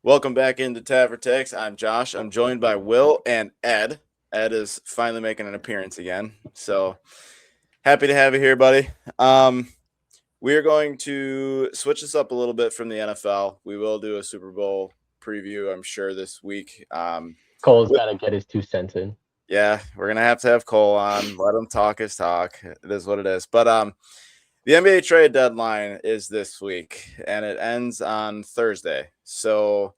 Welcome back into Tavern Takes. I'm Josh. I'm joined by Will and Ed. Ed is finally making an appearance again. So happy to have you here, buddy. We are going to switch this up a little bit from the NFL. We will do a Super Bowl preview, I'm sure, this week. Cole's got to get his 2 cents in. Yeah, we're going to have Cole on. Let him talk his talk. It is what it is. But the NBA trade deadline is this week, and it ends on Thursday. So,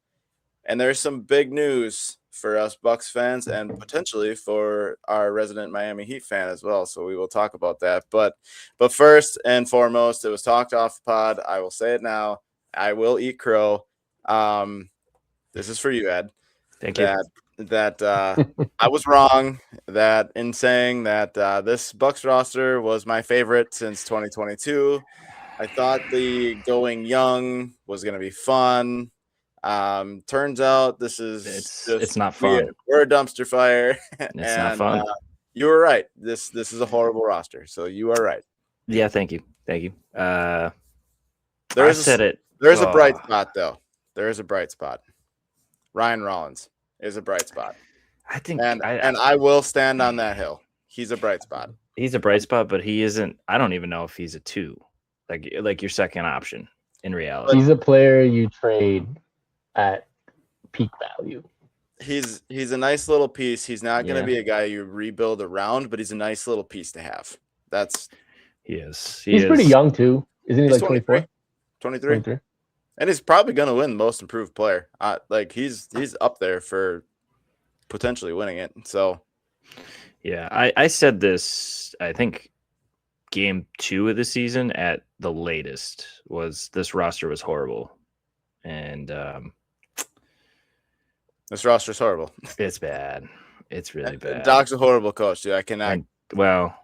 and there's some big news for us Bucks fans and potentially for our resident Miami Heat fan as well. So we will talk about that. But first and foremost, it was talked off the pod. I will say it now. I will eat crow. This is for you, Ed. Thank you. That I was wrong that in saying that this Bucks roster was my favorite since 2022. I thought the going young was going to be fun. Turns out this is it's not fun. We're a dumpster fire. It's not fun. You were right. This is a horrible roster. So you are right. Yeah, thank you. There is a bright spot though. There is a bright spot. Ryan Rollins is a bright spot. I think, and I will stand on that hill. He's a bright spot. He's a bright spot, but he isn't. I don't even know if he's a 2, like your second option in reality. He's a player you trade at peak value. He's a nice little piece. He's not going to be a guy you rebuild around, but he's a nice little piece to have. He is. He's pretty young too, isn't he? Like 24, 23. And he's probably going to win the most improved player. He's up there for potentially winning it. So, yeah, I said this, I think game 2 of the season at the latest was this roster was horrible. And this roster's horrible. It's bad. It's really bad. Doc's a horrible coach, dude. I cannot. Well,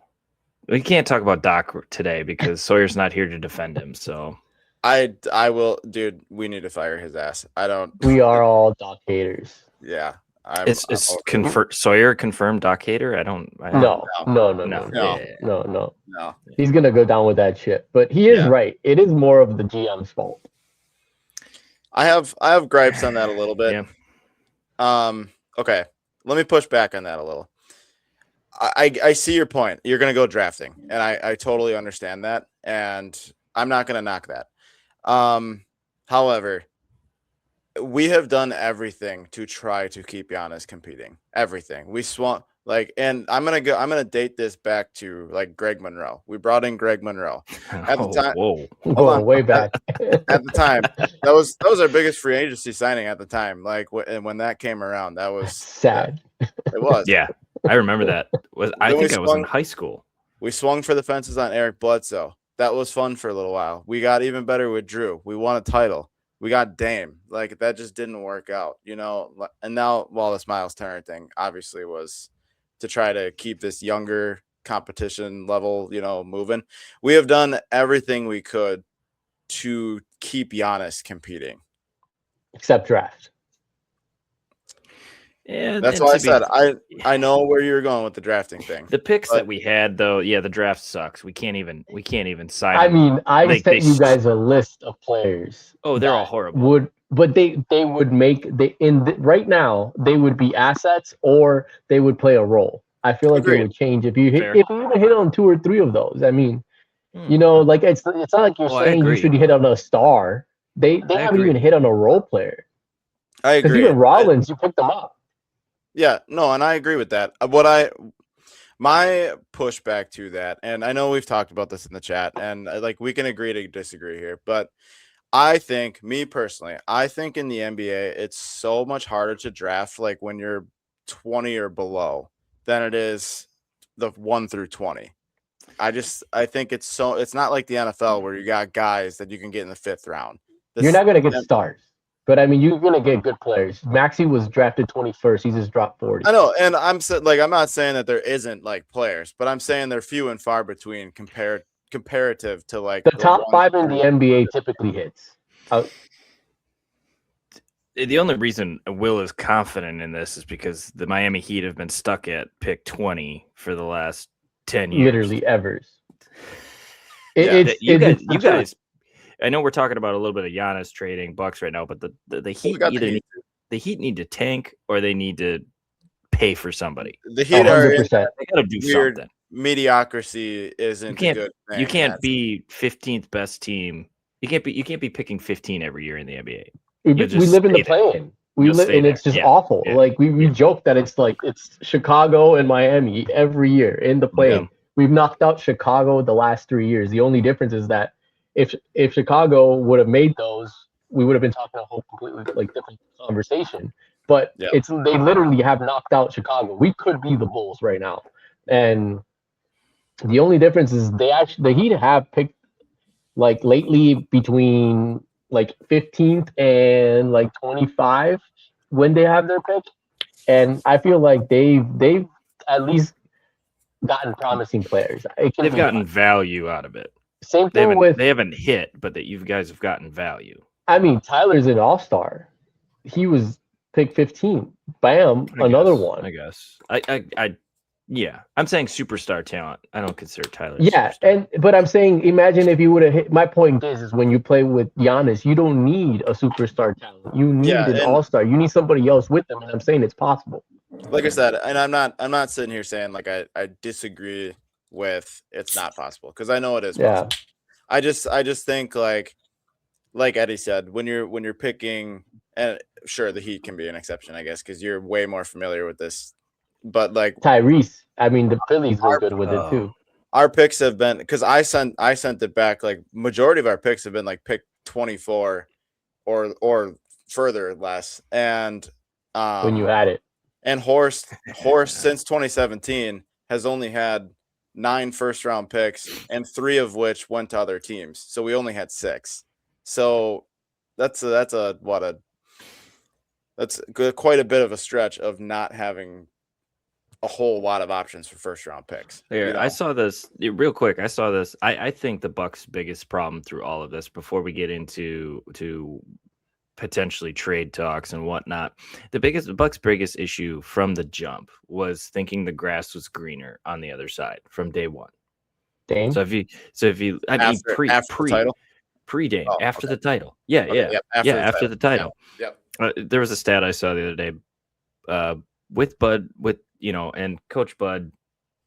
we can't talk about Doc today because Sawyer's not here to defend him. So I will, dude. We need to fire his ass. We are all Doc haters. Yeah, Sawyer confirmed Doc hater. No. He's gonna go down with that shit. But he is right. It is more of the GM's fault. I have gripes on that a little bit. Yeah. Okay. Let me push back on that a little. I see your point. You're gonna go drafting, and I totally understand that, and I'm not gonna knock that. However, we have done everything to try to keep Giannis competing. Everything. We swung and I'm gonna date this back to Greg Monroe. We brought in Greg Monroe at the time. Whoa, way back. At the time, that was our biggest free agency signing at the time. And when that came around, that was sad. It was. Yeah, I remember that. I was in high school. We swung for the fences on Eric Bledsoe. That was fun for a little while. We got even better with Drew. We won a title. We got Dame. That just didn't work out, And now, this Miles Turner thing obviously was to try to keep this younger competition level, moving. We have done everything we could to keep Giannis competing. Except draft. Yeah, that's why I said I know where you're going with the drafting thing. The picks that we had, though, the draft sucks. We can't even sign. I mean, I sent you guys a list of players. Oh, they're all horrible. But they would make right now they would be assets or they would play a role. I feel like it would change if you even hit on 2 or 3 of those. I mean, it's not like you're saying you should hit on a star. They haven't even hit on a role player. I agree. Even Rollins, you picked them up. Yeah, no, and I agree with that. My pushback to that, and I know we've talked about this in the chat, and we can agree to disagree here, but I think, me personally, in the NBA, it's so much harder to draft when you're 20 or below than it is the 1 through 20. I think it's not like the NFL where you got guys that you can get in the 5th round. You're not going to get stars. But I mean, you're gonna get good players. Maxey was drafted 21st. He just dropped 40. I know, and I'm not saying that there isn't players, but I'm saying they're few and far between comparative to the top 5 in the NBA typically hits. The only reason Will is confident in this is because the Miami Heat have been stuck at pick 20 for the last 10 years. Literally ever. You guys I know we're talking about a little bit of Giannis trading Bucks right now, but the Heat the Heat need to tank or they need to pay for somebody. The Heat are 100%. They got to do something. Mediocrity isn't a good thing. You can't be 15th best team. You can't be picking 15 every year in the NBA. We live in the play-in. We live, and it's just awful. Yeah. Like we joke that it's Chicago and Miami every year in the play-in. Yeah. We've knocked out Chicago the last 3 years. The only difference is that if Chicago would have made those, we would have been talking a whole completely different conversation. But they literally have knocked out Chicago. We could be the Bulls right now, and the only difference is the Heat have picked lately between 15th and 25 when they have their pick, and I feel like they've at least gotten promising players. They've gotten value out of it. Same thing they haven't hit, but that you guys have gotten value. I mean, Tyler's an all-star. He was pick 15. Bam, another one. I guess. Yeah, I'm saying superstar talent. I don't consider Tyler. Yeah, but I'm saying, imagine if you would have hit. My point is when you play with Giannis, you don't need a superstar talent. You need an all-star. You need somebody else with them, and I'm saying it's possible. Like I said, and I'm not sitting here saying I disagree with it's not possible because I know it is possible. I just think like Eddie said, when you're picking, and sure the Heat can be an exception, I guess, because you're way more familiar with this. But Tyrese, I mean, the Phillies were good with it too. Our picks have been, because I sent it back. Majority of our picks have been pick 24 or further less. And when you had it, and Horst since 2017 has only had 9 first-round picks, and 3 of which went to other teams. So we only had 6. So that's quite a bit of a stretch of not having a whole lot of options for first-round picks. Here, I saw this real quick. I think the Bucks' biggest problem through all of this, before we get into potentially trade talks and whatnot, the Bucks' biggest issue from the jump was thinking the grass was greener on the other side from day one. Dame? So if you, I mean, pre-Dame, after the title. After the title. Yep. There was a stat I saw the other day with Bud, and Coach Bud,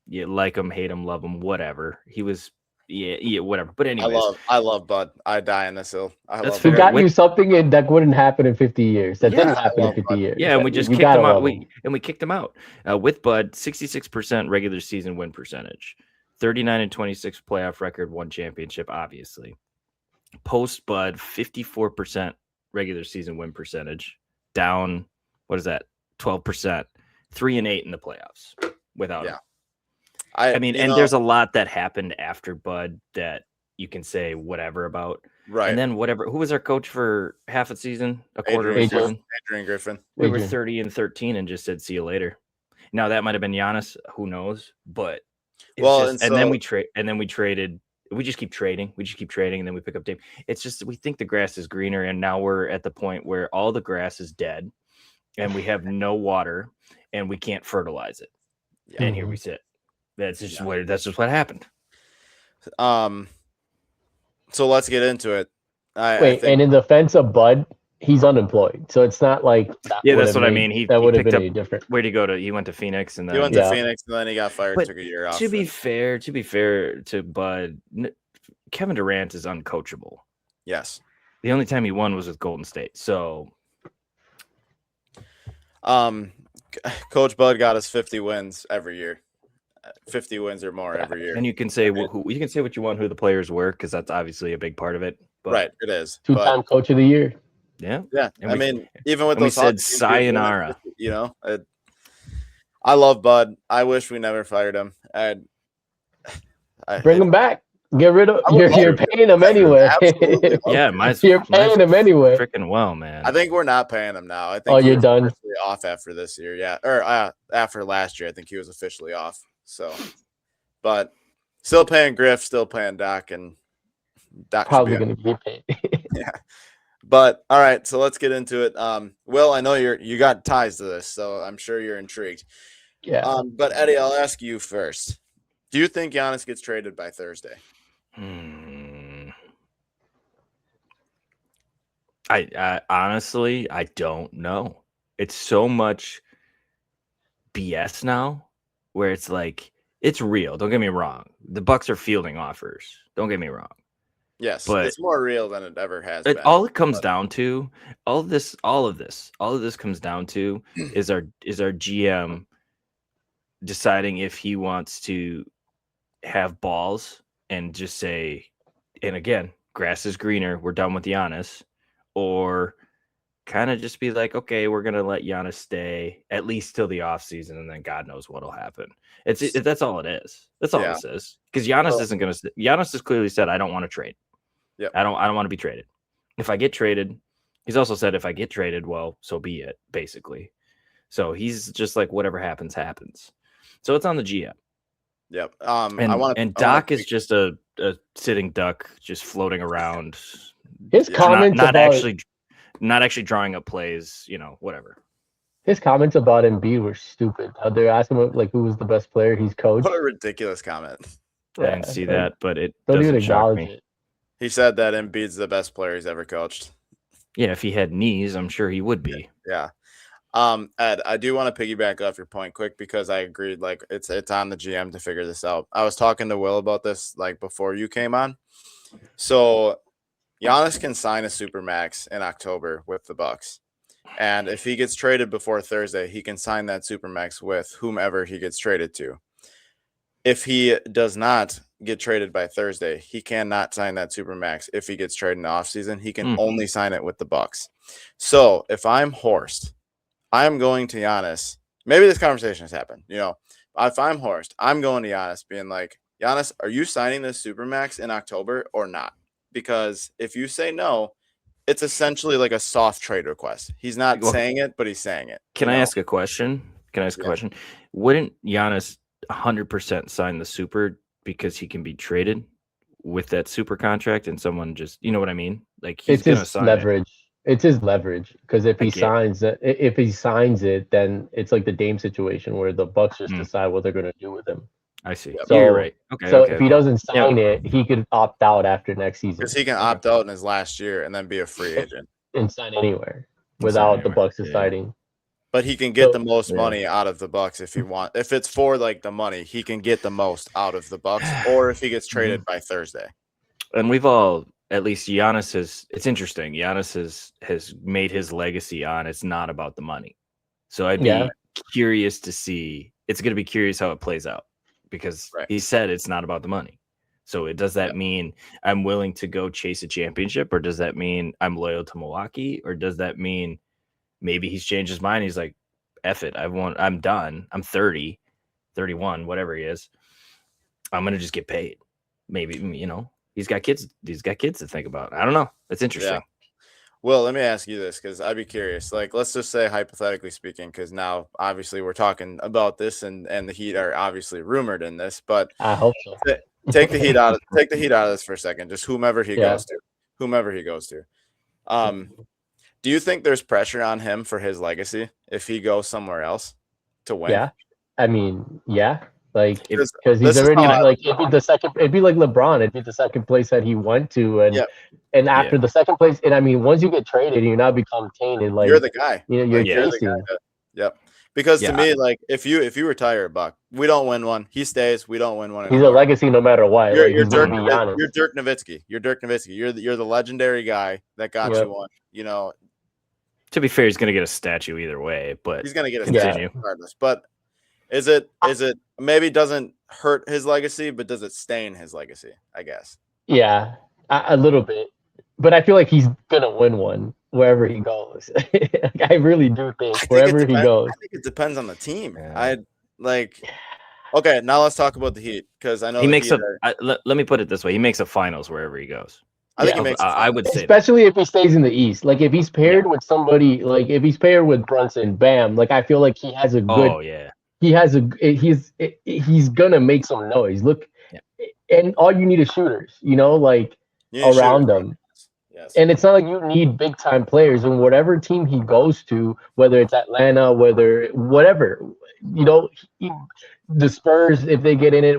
you like him, hate him, love him, whatever. He was, whatever. But anyways, I love Bud. I die in this hill. He got you something that wouldn't happen in 50 years. That didn't happen in 50 years. Yeah, and we just kicked him out. We kicked him out. With Bud, 66% regular season win percentage, 39-26 playoff record, 1 championship, obviously. Post Bud, 54% regular season win percentage, down, what is that, 12%, 3-8 in the playoffs without him. I mean, there's a lot that happened after Bud that you can say whatever about. Right. And then whatever. Who was our coach for half a season? A quarter of a season? Adrian Griffin. We were 30-13 and just said, see you later. Now that might have been Giannis. Who knows? But then we traded. We just keep trading. And then we pick up Dame. It's just we think the grass is greener, and now we're at the point where all the grass is dead, and we have no water, and we can't fertilize it. Yeah. And here we sit. That's just what happened. So let's get into it. And in defense of Bud, he's unemployed, so it's not like that's what I mean. That would have been any different. Where'd he go to? He went to Phoenix, and then he got fired. Took a year off. To be fair to Bud, Kevin Durant is uncoachable. Yes. The only time he won was with Golden State. So, Coach Bud got us 50 wins every year. 50 wins or more every year. And you can say what you want, who the players were, because that's obviously a big part of it. But, right, it is. 2-time coach of the year. Yeah. I mean, even with those, we said sayonara. I love Bud. I wish we never fired him. Bring him back. Get rid of. You're paying him anyway. Yeah, you're paying him anyway. Freaking well, man. I think we're not paying him now. I think you're done. Off after this year, yeah, or after last year, I think he was officially off. So, but still paying Griff, still paying Doc, and Doc probably going to be paid. Yeah, but all right, so let's get into it. Will, I know you got ties to this, so I'm sure you're intrigued. Yeah. But Eddie, I'll ask you first. Do you think Giannis gets traded by Thursday? I honestly, I don't know. It's so much BS now where it's like, it's real. Don't get me wrong. The Bucks are fielding offers. Don't get me wrong. Yes, But it's more real than it ever has been. all it comes down to, all of this comes down to is our GM deciding if he wants to have balls and just say, and again, grass is greener, we're done with Giannis, or kind of just be like, okay, we're gonna let Giannis stay at least till the offseason, and then God knows what'll happen. That's all it is. That's all this is. Because Giannis isn't gonna. Giannis has clearly said, I don't want to trade. Yeah, I don't want to be traded. If I get traded, he's also said, if I get traded, well, so be it. Basically, so he's just like, whatever happens, happens. So it's on the GM. Yep. And Doc is just a sitting duck, just floating around. His comments not actually drawing up plays, whatever. His comments about Embiid were stupid. How they asked him like who was the best player he's coached. What a ridiculous comment. I didn't see that, but it don't doesn't even shock acknowledge me. it. He said that Embiid's the best player he's ever coached. Yeah, if he had knees, I'm sure he would be. Yeah. Ed, I do want to piggyback off your point quick because I agreed. Like it's on the GM to figure this out. I was talking to Will about this like before you came on. So Giannis can sign a supermax in October with the Bucks, and if he gets traded before Thursday, he can sign that supermax with whomever he gets traded to. If he does not get traded by Thursday, he cannot sign that supermax. If he gets traded in the offseason, he can only sign it with the Bucks. So if I'm Horst, I'm going to Giannis. Maybe this conversation has happened. If I'm Horst, I'm going to Giannis being like, Giannis, are you signing this supermax in October or not? Because if you say no, it's essentially like a soft trade request. He's not saying it, but he's saying it. Can I ask a question? Wouldn't Giannis 100% sign the super because he can be traded with that super contract and someone just, you know what I mean? Like he's going to sign leverage. It's his leverage because if he signs it, then it's like the Dame situation where the Bucks just decide what they're going to do with him. I see. So you're right. Okay. So if he doesn't sign it, he could opt out after next season. Because he can opt out in his last year and then be a free agent and sign anywhere without the Bucks deciding. But he can get the most money out of the Bucks if he wants. If it's for like the money, he can get the most out of the Bucks, or if he gets traded by Thursday. And we've all, at least Giannis has. It's interesting. Giannis has made his legacy on it's not about the money. So I'd be curious to see. It's going to be curious how it plays out because he said it's not about the money. So does that mean I'm willing to go chase a championship, or does that mean I'm loyal to Milwaukee, or does that mean maybe he's changed his mind? He's like, F it. I'm done. I'm 30, 31, whatever he is. I'm going to just get paid. Maybe, he's got kids. He's got kids to think about. I don't know. That's interesting. Yeah. Well, let me ask you this, because I'd be curious. Like, let's just say, hypothetically speaking, because now obviously we're talking about this, and the Heat are obviously rumored in this. But I hope so. Take the Heat out of this for a second. Just whomever he goes to. Do you think there's pressure on him for his legacy if he goes somewhere else to win? Yeah, I mean, like because he's already it'd be like LeBron. It'd be the second place that he went to, and after the second place, and I mean, once you get traded, you now become tainted. Like you're the guy. You're chasing. Yep. Because to me, like if you retire, Buck, we don't win one. He stays. We don't win one. He's a legacy no matter what. You're Dirk Nowitzki. You're Dirk Nowitzki. You're the legendary guy that got you one. To be fair, he's going to get a statue either way, but he's going to get a statue regardless. But is it maybe doesn't hurt his legacy, but does it stain his legacy? I guess. Yeah, a little bit, but I feel like he's going to win one wherever he goes. I really do think wherever he goes. I think it depends on the team. Okay, now let's talk about the Heat because I know he makes let me put it this way: he makes a finals wherever he goes. I think he makes. I would say, especially if he stays in the East. Like if he's paired with somebody, like if he's paired with Brunson, bam. Like I feel like he has a good. Oh yeah. He's gonna make some noise. Look, and all you need is shooters. Around them. Yes. And it's not like you need big time players. And whatever team he goes to, whether it's Atlanta, whatever, the Spurs, if they get in it,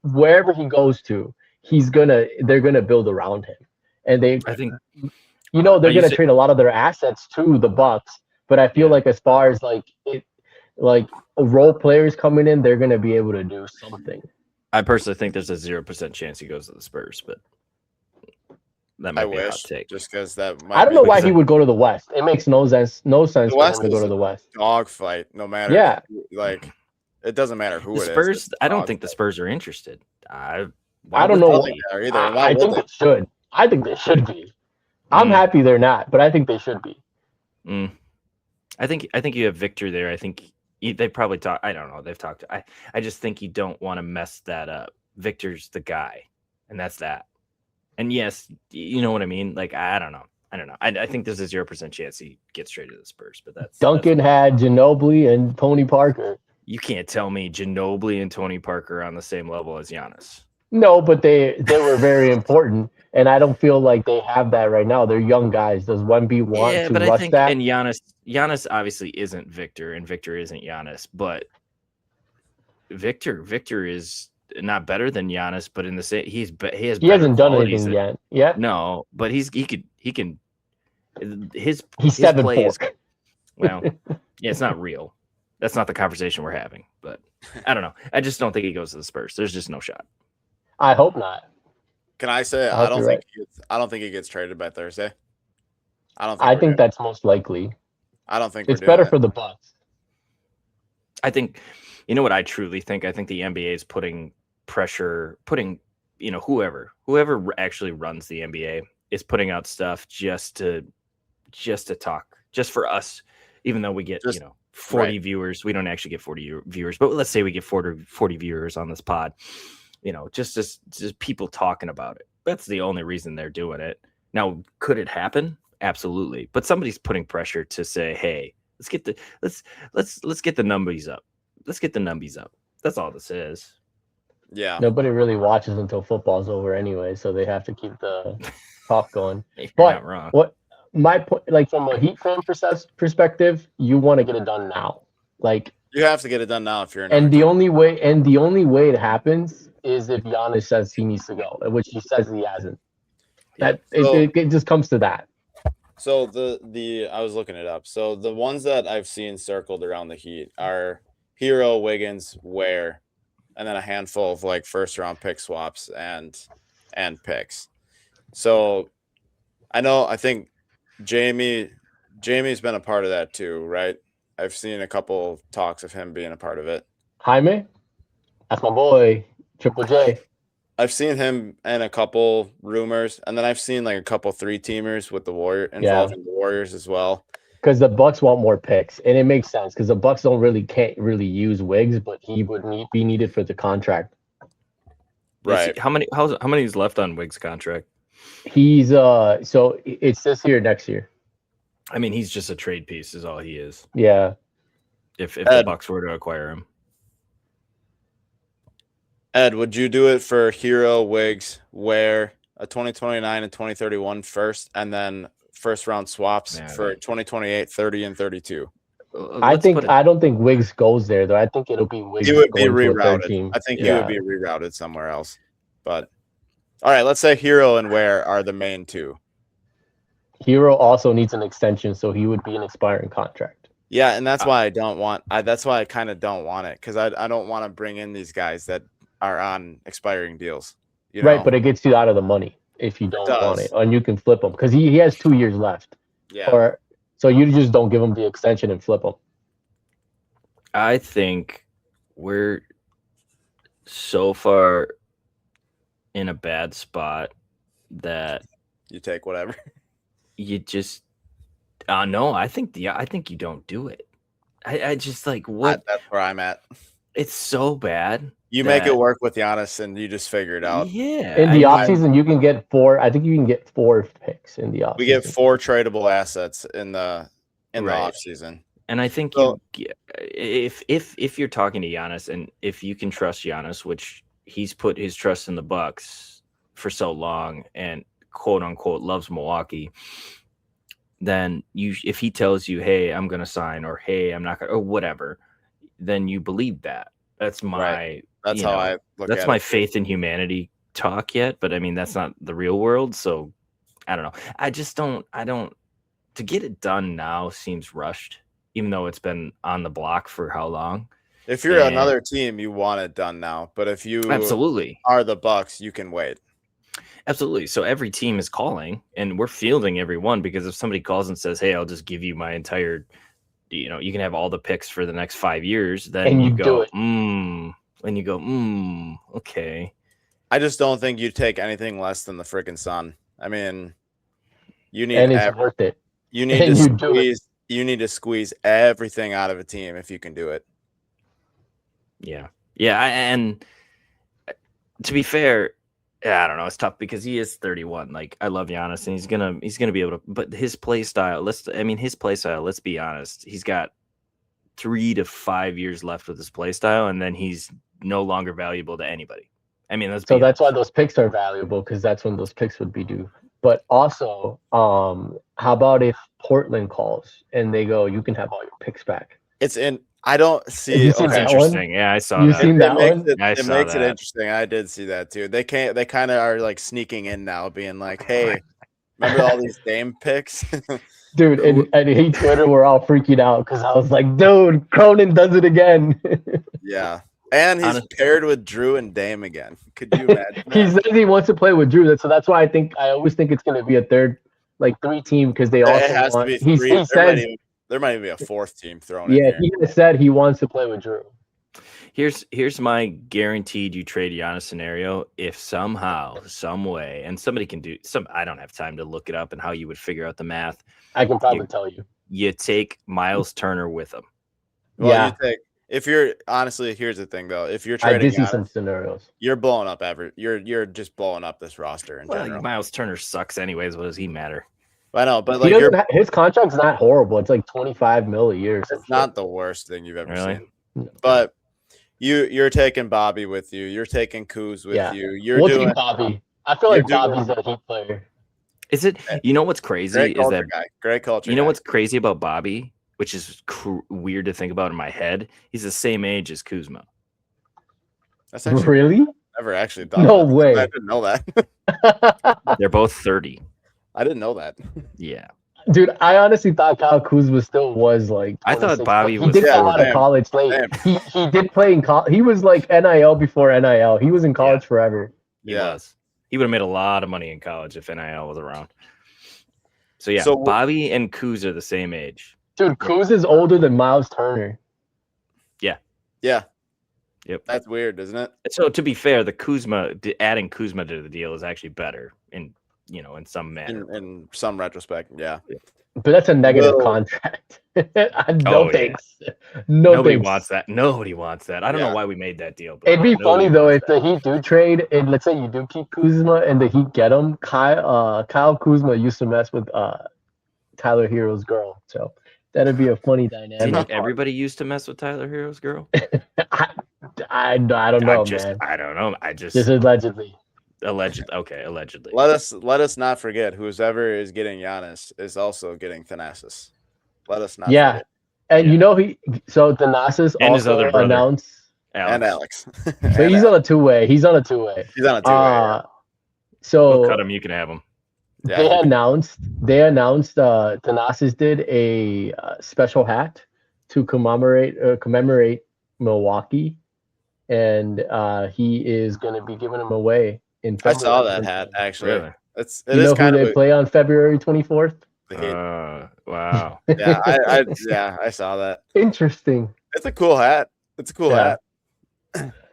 wherever he goes to, they're gonna build around him. And they're going to trade a lot of their assets to the Bucks. But I feel like as far as role players coming in, they're going to be able to do something. I personally think there's a 0% chance he goes to the Spurs, but that might be a hot take. Just because that might I don't know why he would go to the West. It makes no sense for him to go to the West. Dogfight, no matter. Yeah, it doesn't matter who the Spurs, it is. I don't think the Spurs are interested. I don't know either. I think they should. I think they should be. I'm happy they're not, but I think they should be. I think you have Victor there. I think they probably talk. I don't know. They've talked. I just think you don't want to mess that up. Victor's the guy, and that's that. And yes, you know what I mean. Like I don't know. I think there's a 0% chance he gets traded to the Spurs, but Duncan had Ginobili and Tony Parker. You can't tell me Ginobili and Tony Parker are on the same level as Giannis. No, but they were very important, and I don't feel like they have that right now. They're young guys. Does Wemby want to but rush I think, that? And Giannis obviously isn't Victor, and Victor isn't Giannis, but Victor is not better than Giannis, but in the same he hasn't done anything yet. Yeah, no, but he can. He's 7'4". Well, yeah, it's not real. That's not the conversation we're having. But I don't know. I just don't think he goes to the Spurs. There's just no shot. I hope not. Can I say I don't think he gets traded by Thursday. I think that's most likely. I don't think it's better for the Bucks. I think what I truly think. I think the NBA is putting pressure, whoever actually runs the NBA is putting out stuff just to talk, just for us, even though we get 40 viewers. We don't actually get 40 viewers, but let's say we get 40 viewers on this pod. Just people talking about it. That's the only reason they're doing it. Now, could it happen? Absolutely. But somebody's putting pressure to say, hey, let's get the numbies up. Let's get the numbies up. That's all this is. Yeah. Nobody really watches until football's over anyway, so they have to keep the talk going. You're not wrong. What my point, like from a Heat fan perspective, you want to get it done now. Like you have to get it done now if you're an the only way it happens is if Giannis says he needs to go, which he says he hasn't. It just comes to that. So I was looking it up. So the ones that I've seen circled around the Heat are Hero, Wiggins, Ware, and then a handful of like first round pick swaps and picks. So I think Jamie's been a part of that too, right? I've seen a couple talks of him being a part of it. Jaime, that's my boy, Triple J. I've seen him in a couple rumors, and then I've seen like a couple 3-teamers with the involving the Warriors as well. Because the Bucks want more picks, and it makes sense because the Bucks can't really use Wiggs, but he would be needed for the contract. Right. How many is left on Wiggs' contract? He's so it's this year, next year. I mean, he's just a trade piece, is all he is. Yeah. If the Bucks were to acquire him. Ed, would you do it for Hero, Wiggs, Ware, a 2029 and 2031 first, and then first round swaps for 2028, 30, and 32? I don't think Wiggs goes there though. I think it'll be Wiggs. He would be rerouted. I think he would be rerouted somewhere else. But all right, let's say Hero and Ware are the main two. Hero also needs an extension, so he would be an expiring contract. Yeah, and that's why that's why I kind of don't want it, because I don't want to bring in these guys that are on expiring deals. Right, but it gets you out of the money if you don't want it, and you can flip him because he has 2 years left. Yeah. So you just don't give him the extension and flip him. I think we're so far in a bad spot that you take whatever. You just no. I think you don't do it. I just like what. That's where I'm at. It's so bad. You make it work with Giannis, and you just figure it out. Yeah. In the offseason, you can get 4. I think you can get 4 picks in the offseason. We get 4 tradable assets in the offseason. And I think if you're talking to Giannis, and if you can trust Giannis, which he's put his trust in the Bucks for so long, and quote unquote loves Milwaukee, then if he tells you, hey, I'm gonna sign, or hey, I'm not gonna, or whatever, then you believe that. That's my that's how I look that's at my it. Faith in humanity talk yet, but I mean that's not the real world, so I don't know. I don't. To get it done now seems rushed, even though it's been on the block for how long. If you're another team, you want it done now. But if you absolutely are the Bucks, you can wait. Absolutely. So every team is calling, and we're fielding everyone, because if somebody calls and says, "Hey, I'll just give you my entire, you can have all the picks for the next 5 years," then and you go, okay. I just don't think you take anything less than the freaking Sun. I mean, you need and it's worth it. You need to squeeze. You need to squeeze everything out of a team if you can do it. Yeah. And to be fair, I don't know. It's tough because he is 31. Like, I love Giannis, and he's gonna be able to. But his play style. Let's be honest. He's got 3 to 5 years left with his play style, and then he's no longer valuable to anybody. I mean, that's why those picks are valuable, because that's when those picks would be due. But also, how about if Portland calls and they go, "You can have all your picks back"? I don't see. That's interesting. Yeah, I saw that. Seen that one? It makes it interesting. I did see that too. They kind of are like sneaking in now, being like, "Hey, remember all these Dame picks?" Dude, and he Twitter were all freaking out because I was like, "Dude, Cronin does it again." Yeah. And he's paired with Drew and Dame again. Could you imagine? He says he wants to play with Drew. So that's why I always think it's going to be a third, like 3-team, because they also has want. To be three. He says there might even be a 4th team thrown in. Yeah, he said he wants to play with Drew. Here's my guaranteed you trade Giannis scenario. If somehow, some way, and somebody can do some, I don't have time to look it up and how you would figure out the math. I can probably tell you. You take Miles Turner with him. Well, if you're honestly, here's the thing though. If you're trading, I did see some scenarios. You're blowing up you're just blowing up this roster in general. Like, Miles Turner sucks anyways. What does he matter? I know, but his contract's not horrible. It's like $25 million a year. It's not the worst thing you've ever seen. But you're taking Bobby with you. You're taking Kuz with you. You're doing Bobby. I feel like Bobby's a Heat player. Is it? You know what's crazy is that great culture. You know what's crazy about Bobby, which is weird to think about in my head. He's the same age as Kuzma. That's actually really never actually thought. No way. I didn't know that. They're both 30. I didn't know that. Yeah. Dude, I honestly thought Kyle Kuzma still was like. I thought Bobby was. He did come out of college late. He did play in college. He was like NIL before NIL. He was in college forever. He was. He would have made a lot of money in college if NIL was around. So Bobby and Kuz are the same age. Dude, Kuz is older than Miles Turner. Yeah. Yeah. Yep. That's weird, isn't it? So to be fair, adding Kuzma to the deal is actually better in some manner. In some retrospect, yeah. But that's a negative contract. Thanks. Nobody wants that. Nobody wants that. I don't know why we made that deal. It'd be funny though if the Heat do trade, and let's say you do keep Kuzma and the Heat get him. Kyle Kuzma used to mess with Tyler Hero's girl, so that'd be a funny dynamic. Everybody used to mess with Tyler Hero's girl. I don't know, man. I don't know. Just allegedly. Allegedly. Let us not forget whoever is getting Giannis is also getting Thanasis. Let us not forget. And Thanasis and also his other brother, announced and Alex. So he's on a two-way. He's on a two-way. So we'll cut him, you can have him. Yeah. They announced Thanasis did a special hat to commemorate Milwaukee, and he is going to be giving them away in February. I saw that hat actually. Really? It is kind of. They play on February 24th. Wow. I saw that. Interesting. It's a cool hat. Hat.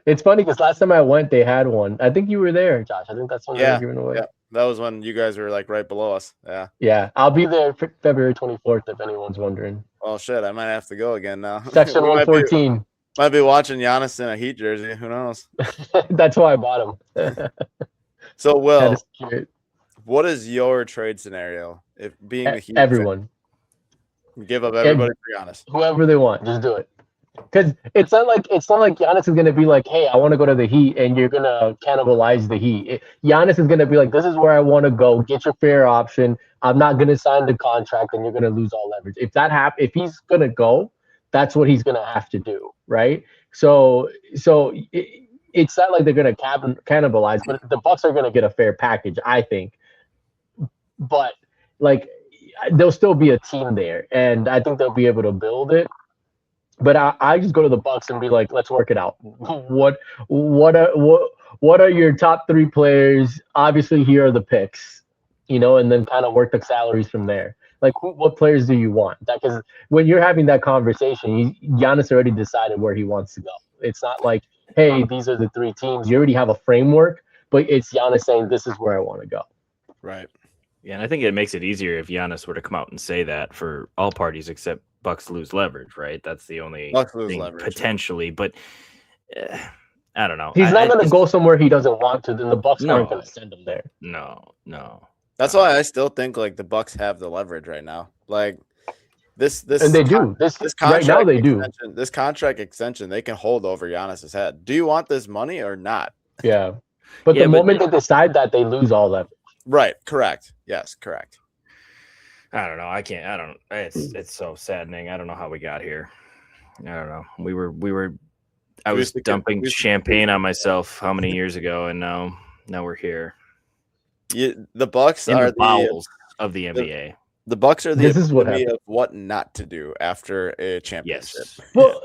It's funny because last time I went, they had one. I think you were there, Josh. I think that's when they were giving away. Yeah. That was when you guys were like right below us. Yeah. Yeah. I'll be there February 24th if anyone's wondering. Oh shit, I might have to go again now. Section 114. Might be watching Giannis in a Heat jersey. Who knows? That's why I bought him. So, Will, what is your trade scenario? If being the Heat, everyone give up everybody for Giannis, whoever they want, just do it. Because it's not like Giannis is gonna be like, hey, I want to go to the Heat, and you're gonna cannibalize the Heat. Giannis is gonna be like, this is where I want to go. Get your fair option. I'm not gonna sign the contract, and you're gonna lose all leverage. If that if he's gonna go, that's what he's gonna have to do, right? So it's not like they're gonna cannibalize, but the Bucks are gonna get a fair package, I think. but like there'll still be a team there, and I think they'll be able to build it. But I just go to the Bucks and be like, let's work it out. What are your top 3 players? Obviously, here are the picks, and then kind of work the salaries from there. Like, what players do you want? Because when you're having that conversation, Giannis already decided where he wants to go. It's not like, hey, these are the 3 teams. You already have a framework, but it's Giannis saying, this is where I want to go. Right. Yeah, and I think it makes it easier if Giannis were to come out and say that for all parties except Bucks lose leverage, right? That's the only thing leverage, potentially. Right. But I don't know. He's not going to go somewhere he doesn't want to. Then the Bucks aren't going to send him there. No. That's why I still think like the Bucks have the leverage right now. Like this, and they do. This right now they do. This contract extension, they can hold over Giannis's head. Do you want this money or not? Yeah, but the moment they decide that, they lose all that. Right. Correct. Yes. Correct. I don't know. It's so saddening. I don't know how we got here. I don't know. I was dumping champagne on myself how many years ago, and now we're here. The Bucks are the bowels of the NBA. The Bucks are the epitome of what not to do after a championship. Yes. Well,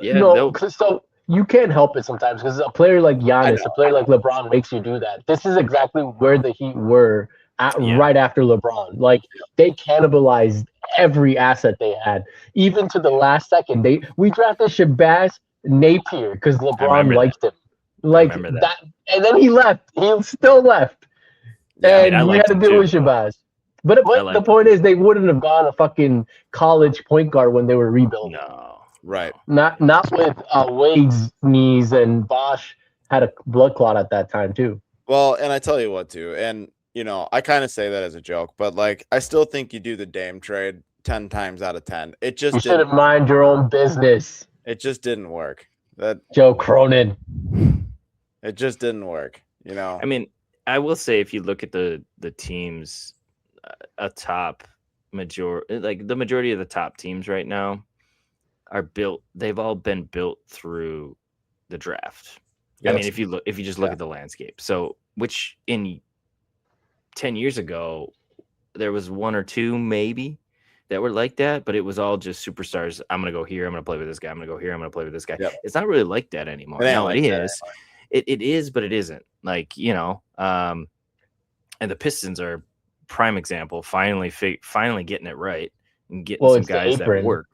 so you can't help it sometimes because a player like Giannis, a player like LeBron makes you do that. This is exactly where the Heat were right after LeBron. Like they cannibalized every asset they had, even to the last second. We drafted Shabazz Napier because LeBron liked him. Like that, and then he left. He still left. Yeah, and he had to deal with Shabazz. But the point is, they wouldn't have gone a fucking college point guard when they were rebuilding. No, right. Not with Wade's knees, and Bosch had a blood clot at that time too. Well, and I tell you what, too, and I kind of say that as a joke, but like I still think you do the Dame trade 10 times out of 10. It just you should have mind your own business. It just didn't work. That Joe Cronin. It just didn't work. I mean, I will say if you look at the teams, the majority of the top teams right now are built. They've all been built through the draft. Yes. I mean, if you just look at the landscape. So, which in 10 years ago, there was 1 or 2 maybe that were like that, but it was all just superstars. I'm going to go here. I'm going to play with this guy. I'm going to go here. I'm going to play with this guy. Yep. It's not really like that anymore. No, it is. It is, but it isn't. Like, and the Pistons are prime example. Finally getting it right and getting some guys that work.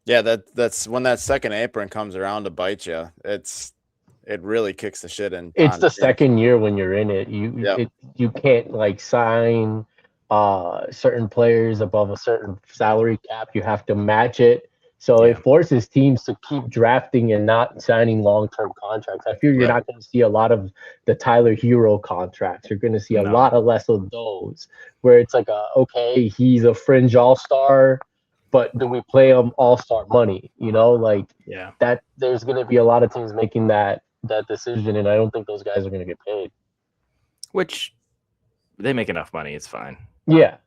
Yeah, that's when that second apron comes around to bite you. It really kicks the shit in. It's the second year when you're in it. You can't like sign certain players above a certain salary cap. You have to match it. So it forces teams to keep drafting and not signing long-term contracts. I feel you're not going to see a lot of the Tyler Hero contracts. You're going to see a lot of less of those where it's like, he's a fringe all-star, but do we play him all-star money? That there's going to be a lot of teams making that decision, and I don't think those guys are going to get paid. Which they make enough money. It's fine. Yeah.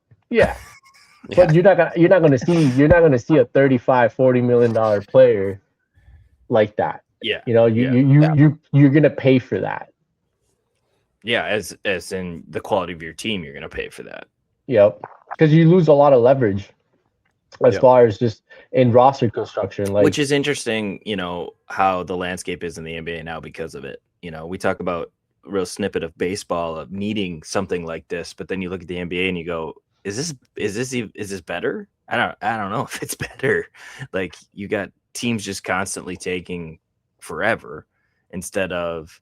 But you're not gonna see a $35-40 million player like that. Yeah. You're gonna pay for that. Yeah, as in the quality of your team, you're gonna pay for that. Yep. Because you lose a lot of leverage as far as just in roster construction. Which is interesting, how the landscape is in the NBA now because of it. We talk about a real snippet of baseball of needing something like this, but then you look at the NBA and you go, Is this better? I don't know if it's better. Like you got teams just constantly taking forever instead of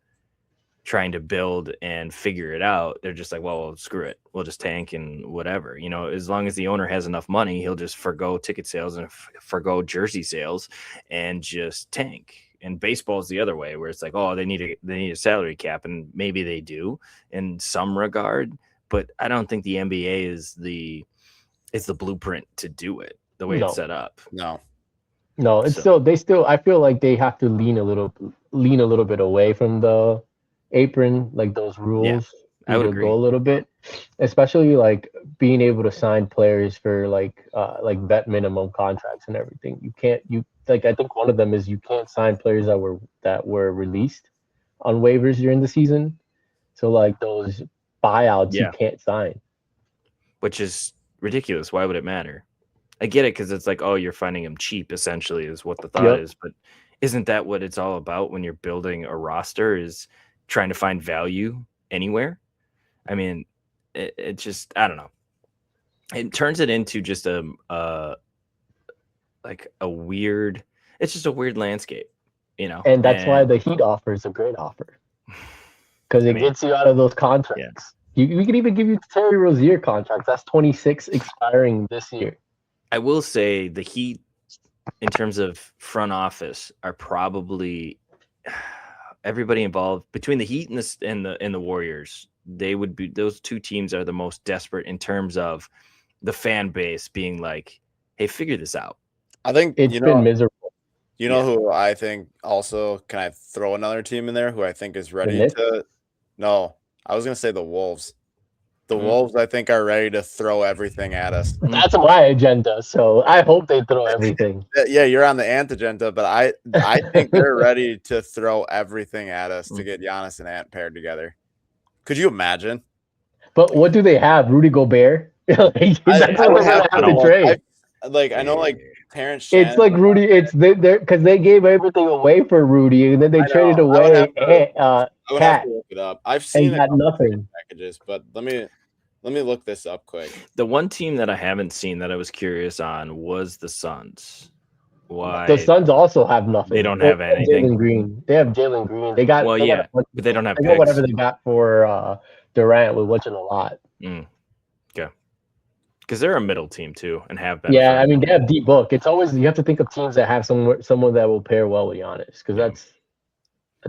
trying to build and figure it out. They're just like, well, screw it. We'll just tank and whatever. As long as the owner has enough money, he'll just forgo ticket sales and forgo jersey sales and just tank. And baseball is the other way where it's like, oh, they need a salary cap, and maybe they do in some regard. But I don't think the NBA is the blueprint to do it the way it's set up. No, it's still. I feel like they have to lean a little bit away from the apron, like those rules. Yeah, I would agree. Go a little bit, especially like being able to sign players for like vet minimum contracts and everything. I think one of them is you can't sign players that were released on waivers during the season. So like those buyouts you can't sign. which is ridiculous. Why would it matter? I get it because it's like, oh, you're finding him cheap, essentially, is what the thought is. But isn't that what it's all about when you're building a roster, is trying to find value anywhere? I mean, it just, I don't know. It turns it into just like a weird, it's just a weird landscape, you know? And that's why the Heat offer is a great offer. Because it gets you out of those contracts. Yeah. We could even give you Terry Rozier contracts. That's 26 expiring this year. I will say the Heat, in terms of front office, are probably everybody involved between the Heat and the Warriors. They would be, those two teams are the most desperate in terms of the fan base being like, hey, figure this out. I think it's been miserable. You know who I think also, can I throw another team in there who I think is ready to? No, I was going to say the Wolves. The Wolves, I think, are ready to throw everything at us. That's my agenda, so I hope they throw everything. Yeah, you're on the Ant agenda, but I think they're ready to throw everything at us to get Giannis and Ant paired together. Could you imagine? But what do they have? Rudy Gobert? That's what they're have to trade. I know, Terrence Shannon. It's like Rudy. It's because they gave everything away for Rudy, and then they traded away. I would have to look it up. I've seen nothing packages, but let me look this up quick. The one team that I haven't seen that I was curious on was the Suns. Why? The Suns also have nothing. They don't have anything. Jalen Green. They have Jalen Green. They got but they don't have. They got whatever they got for Durant, which is a lot. Okay. Because they're a middle team too, and have been. Yeah, I mean they have deep book. It's always, you have to think of teams that have someone that will pair well with Giannis, because that's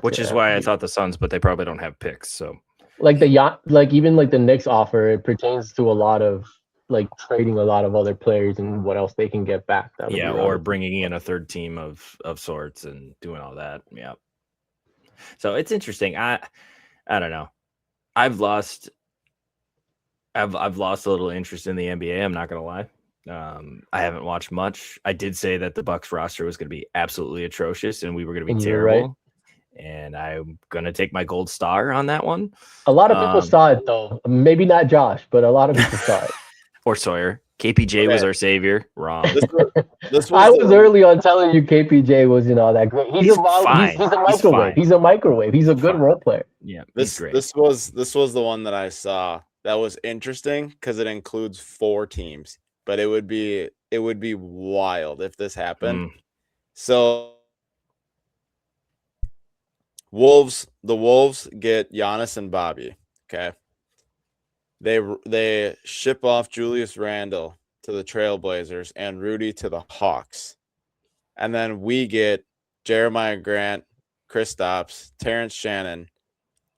which is why I thought the Suns, but they probably don't have picks. So even the Knicks offer, it pertains to a lot of trading a lot of other players and what else they can get back. Or bringing in a third team of sorts and doing all that. Yeah. So it's interesting. I don't know. I've lost a little interest in the NBA. I'm not gonna lie. I haven't watched much. I did say that the Bucks roster was going to be absolutely atrocious and we were going to be terrible. Right. And I'm going to take my gold star on that one. A lot of people saw it, though. Maybe not Josh, but a lot of people saw it. Or Sawyer. KPJ was our savior. Wrong. I was early on telling you KPJ wasn't all that great. He's a microwave. He's a microwave. He's a good role player. Yeah, this was the one that I saw that was interesting because it includes 4 teams. But it would be wild if this happened. So the Wolves get Giannis and Bobby. Okay. They ship off Julius Randle to the Trailblazers and Rudy to the Hawks. And then we get Jeremiah Grant, Kristaps, Terrence Shannon,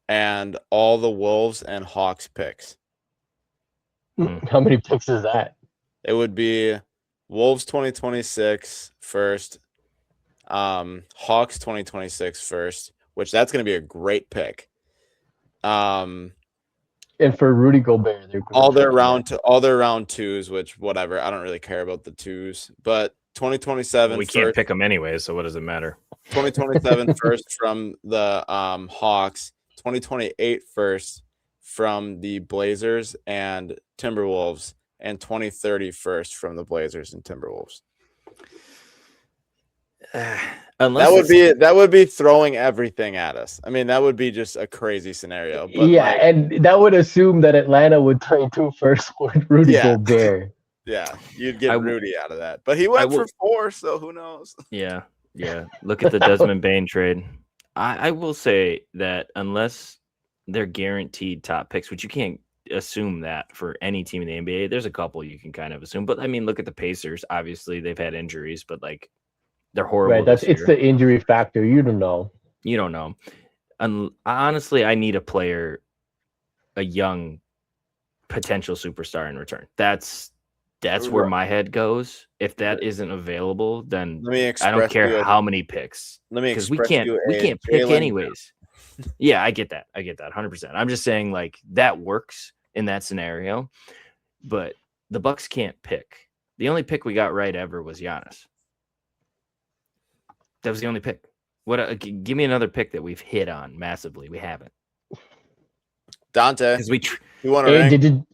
and all the Wolves and Hawks picks. How many picks is that? It would be Wolves 2026 first, Hawks 2026 first, which that's going to be a great pick. And for Rudy Gobert, all their round twos, which whatever, I don't really care about the twos, but 2027. We can't pick them anyway, so what does it matter? 2027 first from the Hawks, 2028 first from the Blazers and Timberwolves, and 2030 first from the Blazers and Timberwolves. That would be throwing everything at us. I mean, that would be just a crazy scenario. But and that would assume that Atlanta would trade 2 firsts for Rudy Gobert. Yeah, you'd get Rudy out of that. But he went for 4, so who knows? Yeah. Look at the Desmond Bane trade. I will say that unless they're guaranteed top picks, which you can't assume that for any team in the NBA, there's a couple you can kind of assume. But I mean, look at the Pacers. Obviously, they've had injuries, but they're horrible. Right, it's the injury factor. You don't know. Honestly, I need a young potential superstar in return. That's where my head goes. If that isn't available, then I don't care how many picks. Because we can't pick anyways. Yeah, I get that 100%. I'm just saying that works in that scenario, but the Bucks can't pick. The only pick we got right ever was Giannis. That was the only pick. Give me another pick that we've hit on massively. We haven't. Dante. Because we you want to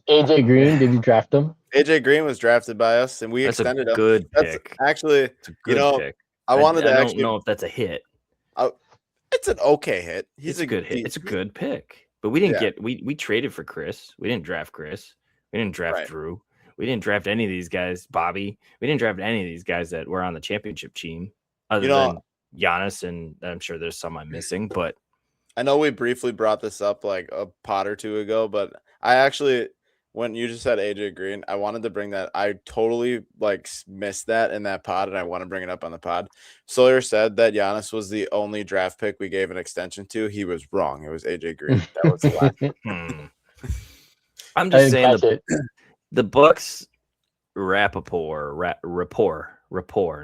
AJ Green? Did you draft him? AJ Green was drafted by us, and we extended him. Good pick. Actually, it's a good pick. I don't know if that's a hit. It's an okay hit. It's a good hit. It's a good pick. But we didn't get we traded for Chris. We didn't draft Chris. We didn't draft Drew. We didn't draft any of these guys, Bobby. We didn't draft any of these guys that were on the championship team, other than Giannis, and I'm sure there's some I'm missing. But I know we briefly brought this up like a pod or two ago, but I actually, when you just said AJ Green, I wanted to bring that. I totally missed that in that pod, and I want to bring it up on the pod. Sawyer said that Giannis was the only draft pick we gave an extension to. He was wrong. It was AJ Green. That was the last. I'm just saying the Bucks rapport,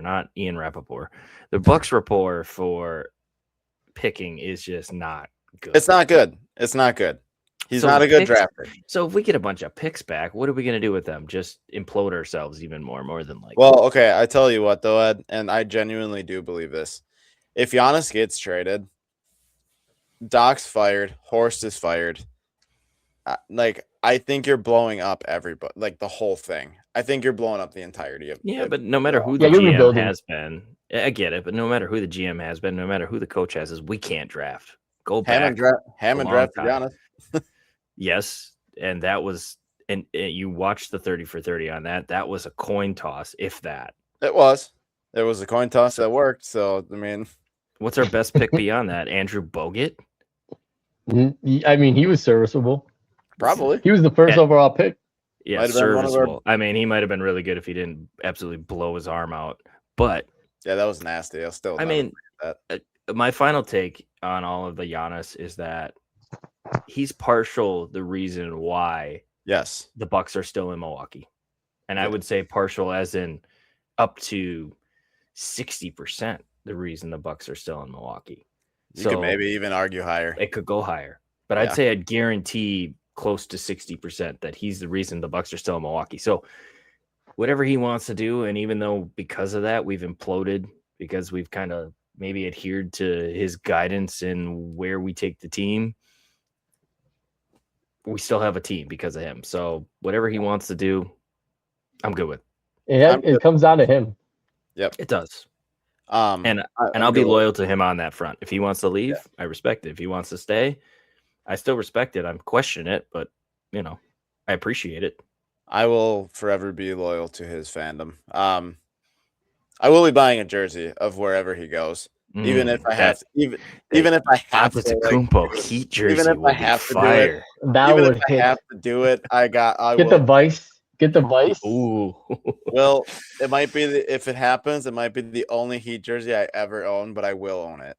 not Ian Rappaport. The Bucks rapport for picking is just not good. It's not good. He's not a good draft pick. So if we get a bunch of picks back, what are we going to do with them? Just implode ourselves even more than likely. Well, okay. I tell you what, though, Ed, and I genuinely do believe this. If Giannis gets traded, Doc's fired, Horst is fired. I think you're blowing up everybody, the whole thing. I think you're blowing up the entirety of it. But no matter who the GM has been, I get it, but no matter who the GM has been, no matter who the coach has, we can't draft. Go back. Hammond drafted Giannis. Yes, and that was, and you watched the 30 for 30 on that. That was a coin toss, if that. It was a coin toss that worked. So I mean, what's our best pick beyond that? Andrew Bogut. I mean, he was serviceable. Probably. He was the first overall pick. Yeah, serviceable. I mean, he might have been really good if he didn't absolutely blow his arm out. But yeah, that was nasty. I mean, my final take on all of the Giannis is that he's partial the reason why the Bucks are still in Milwaukee. And I would say partial as in up to 60% the reason the Bucks are still in Milwaukee. You could maybe even argue higher. It could go higher. But I'd say I'd guarantee close to 60% that he's the reason the Bucks are still in Milwaukee. So whatever he wants to do, and even though because of that we've imploded, because we've kind of maybe adhered to his guidance and where we take the team, we still have a team because of him. So whatever he wants to do, I'm good with. It comes down to him. Yep, it does. And I'll be loyal to him on that front. If he wants to leave, I respect it. If he wants to stay, I still respect it. I'm questioning it, but I appreciate it. I will forever be loyal to his fandom. I will be buying a jersey of wherever he goes, even if I have to. Even if I have to, Antetokounmpo Heat jersey. Even if I have to do it, I have to do it. Get the Vice. Get the Vice. Ooh. Well, it might be if it happens, it might be the only Heat jersey I ever own, but I will own it.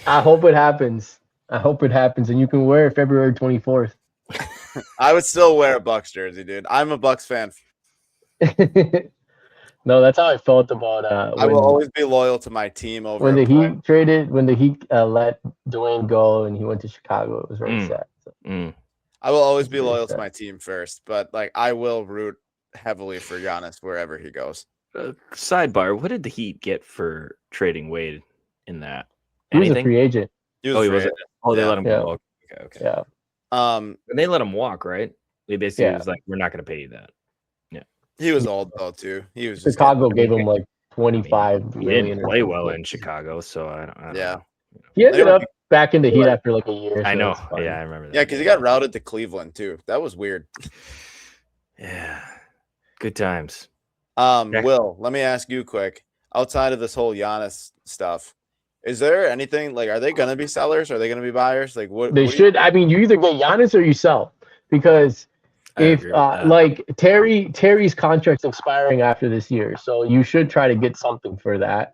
I hope it happens. And you can wear it February 24th. I would still wear a Bucks jersey, dude. I'm a Bucks fan. No, that's how I felt about. I will always be loyal to my team over. When the Heat let Dwayne go and he went to Chicago, it was very sad. So. I will always be loyal to my team first, but I will root heavily for Giannis wherever he goes. Sidebar: what did the Heat get for trading Wade in that? He was a free agent. He was. Oh, they let him go. Okay. Yeah. And they let him walk, right? They basically was like, "We're not going to pay you that." Yeah. He was old though too. He was. Chicago gave him like 25 million. He didn't play well in Chicago, so I don't know. He ended up back in the Heat after like a year. I know. Yeah, I remember that. Yeah, because he got routed to Cleveland too. That was weird. Yeah. Good times. Will, let me ask you quick. Outside of this whole Giannis stuff, is there anything are they going to be sellers? Are they going to be buyers? What? They should. I mean, you either get Giannis or you sell, because if Terry's contract's expiring after this year, so you should try to get something for that.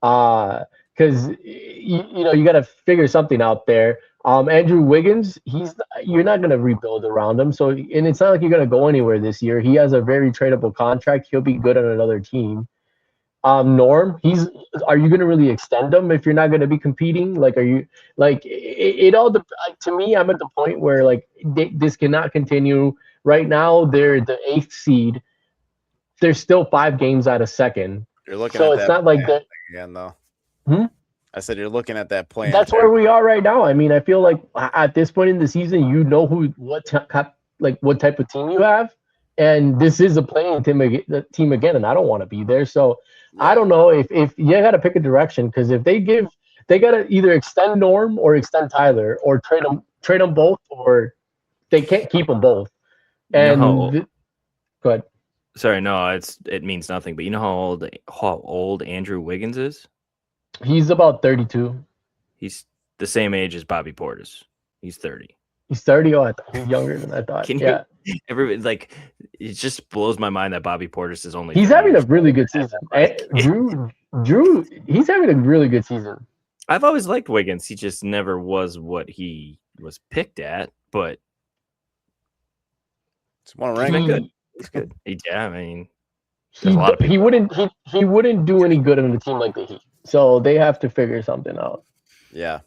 Because you got to figure something out there. Andrew Wiggins, you're not going to rebuild around him, so and it's not like you're going to go anywhere this year. He has a very tradable contract. He'll be good on another team. Norm, are you going to really extend him if you're not going to be competing? Are you it all to me, I'm at the point where this cannot continue. Right now, they're the 8th seed. They're still 5 games out of second. You're looking so at it's not like that again though. I said you're looking at that plan. That's where we are right now. I mean, I feel like at this point in the season, you know what type of team you have, and this is a playing team again, and I don't want to be there. So I don't know if you got to pick a direction, because if they got to either extend Norm or extend Tyler, or trade them both, or they can't keep them both. And go ahead. Sorry, no, it means nothing. But you know how old Andrew Wiggins is? He's about 32. He's the same age as Bobby Portis. He's 30. He's 30. Oh, he's younger than I thought. Everybody, like, it just blows my mind that Bobby Portis is only. He's having a really good season. Drew, he's having a really good season. I've always liked Wiggins. He just never was what he was picked at, but it's one rank. He's good. He's good. Yeah, I mean, he wouldn't do any good on a team like the Heat. So they have to figure something out. Yeah.